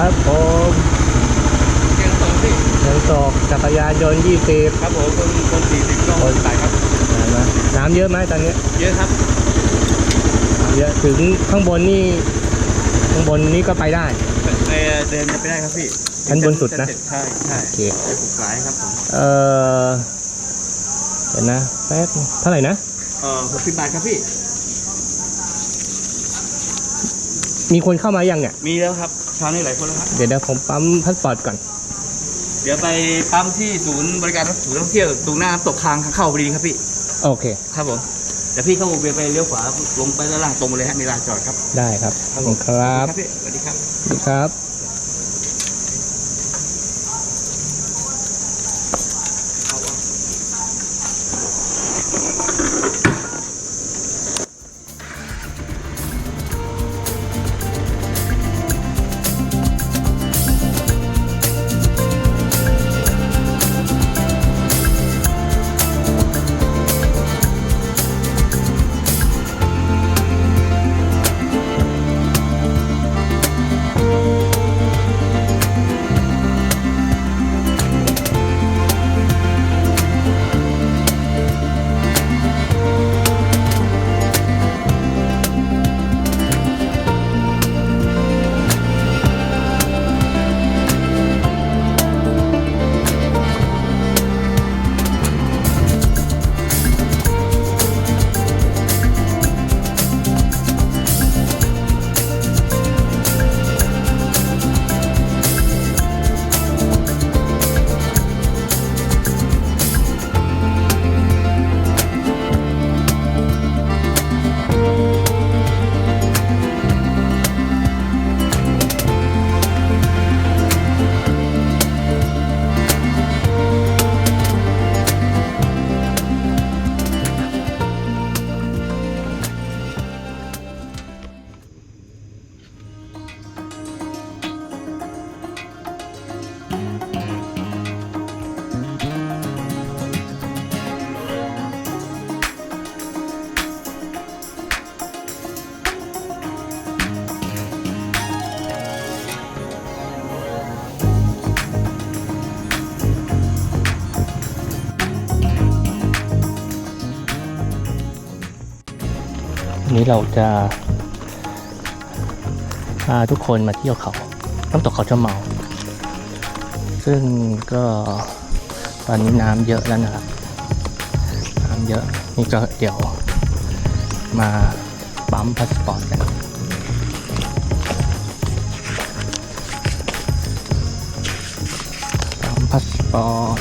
ครับผมยังตกจักรยานยนต์20ครับผมคน40ก็คนใส่ครับน้ำเยอะไหมตอนนี้เยอะครับน้ำเยอะถึงข้างบนนี่ก็ไปได้เดินจะไปได้ครับพี่ชั้นบนสุดนะใช่โอเคปลูกหลายครับผมเดี๋ยวนะแป๊บเท่าไหร่นะ60 บาทครับพี่มีคนเข้ามายังเนี่ยมีแล้วครับเช้านี้หลายคนแล้วครับเดี๋ยวผมปั๊มพาสปอร์ตก่อนเดี๋ยวไปปั๊มที่ศูนย์บริการศูนย์ท่องเที่ยวตรงหน้าตกทางเข้าพอดีครับพี่โอเคครับผมเดี๋ยวพี่เข้าวงเวียนไปเลี้ยวขวาลงไปด้านล่างตรงไปเลยฮะมีลานจอดครับได้ครับขอบคุณครับสวัสดีครับสวัสดีครับนี้เราจะพาทุกคนมาเที่ยวเขาน้ำตกเขาเจ้าเมาซึ่งก็ตอนนี้น้ำเยอะแล้วนะครับน้ำเยอะนี่ก็เดี๋ยวมาปั๊มพาสปอร์ตกันปั๊มพาสปอร์ต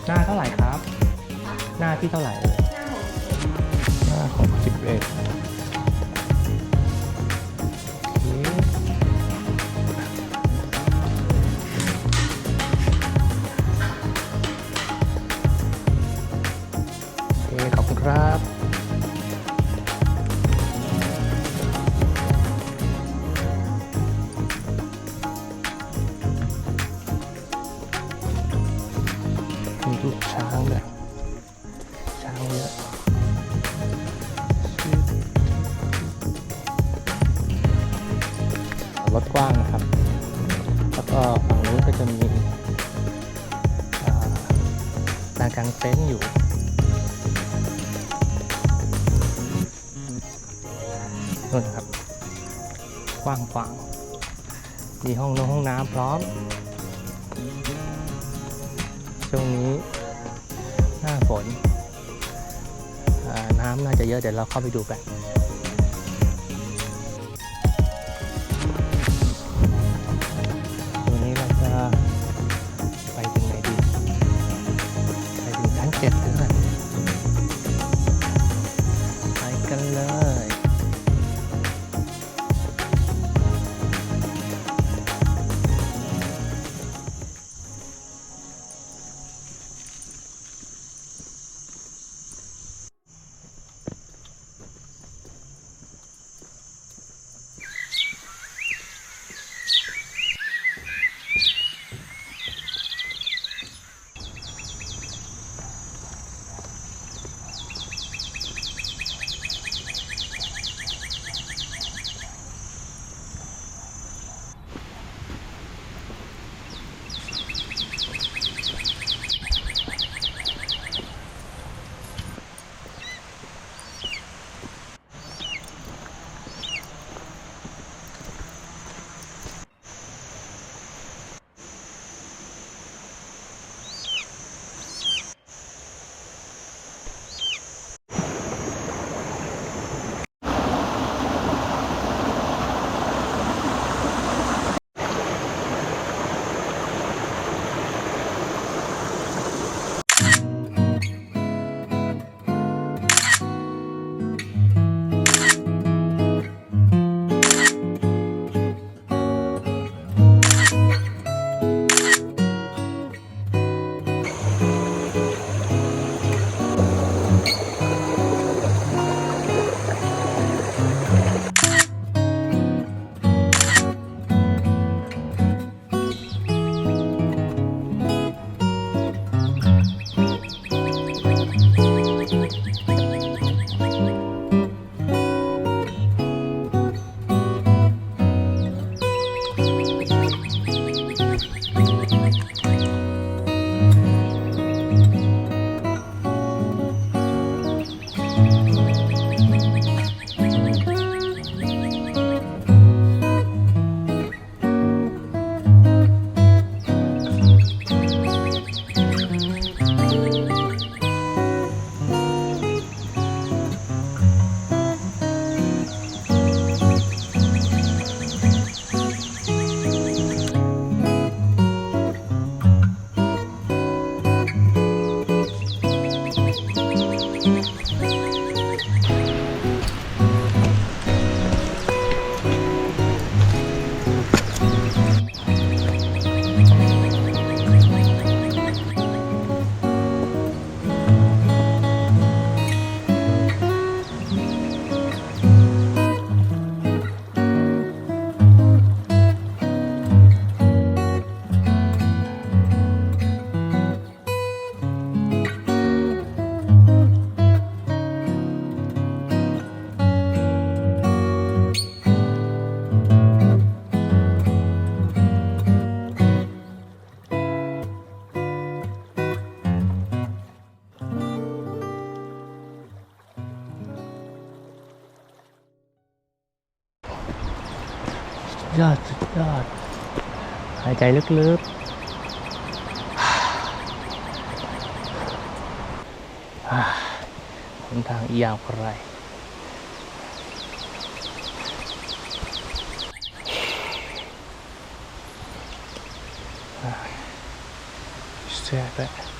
หน้าเท่าไหร่ครับหน้าที่เท่าไหร่หน้า61ขอบคุณครับมีลูกช้างเลยช้างเยอะรถกว้างนะครับแล้วก็ฝั่งนู้นก็จะมีลานกางเต็นท์อยู่นู่นครับกว้างขวางมีห้องน้ำพร้อมช่วงนี้หน้าฝนน้ำน่าจะเยอะเดี๋ยวเราเข้าไปดูกันตัวนี้เราจะไปถึงไหนดีไปถึงชั้น7เลยไปกันเลย ยอดสุดยอดหายใจลึกๆหนทางยาวไกลแช่ไป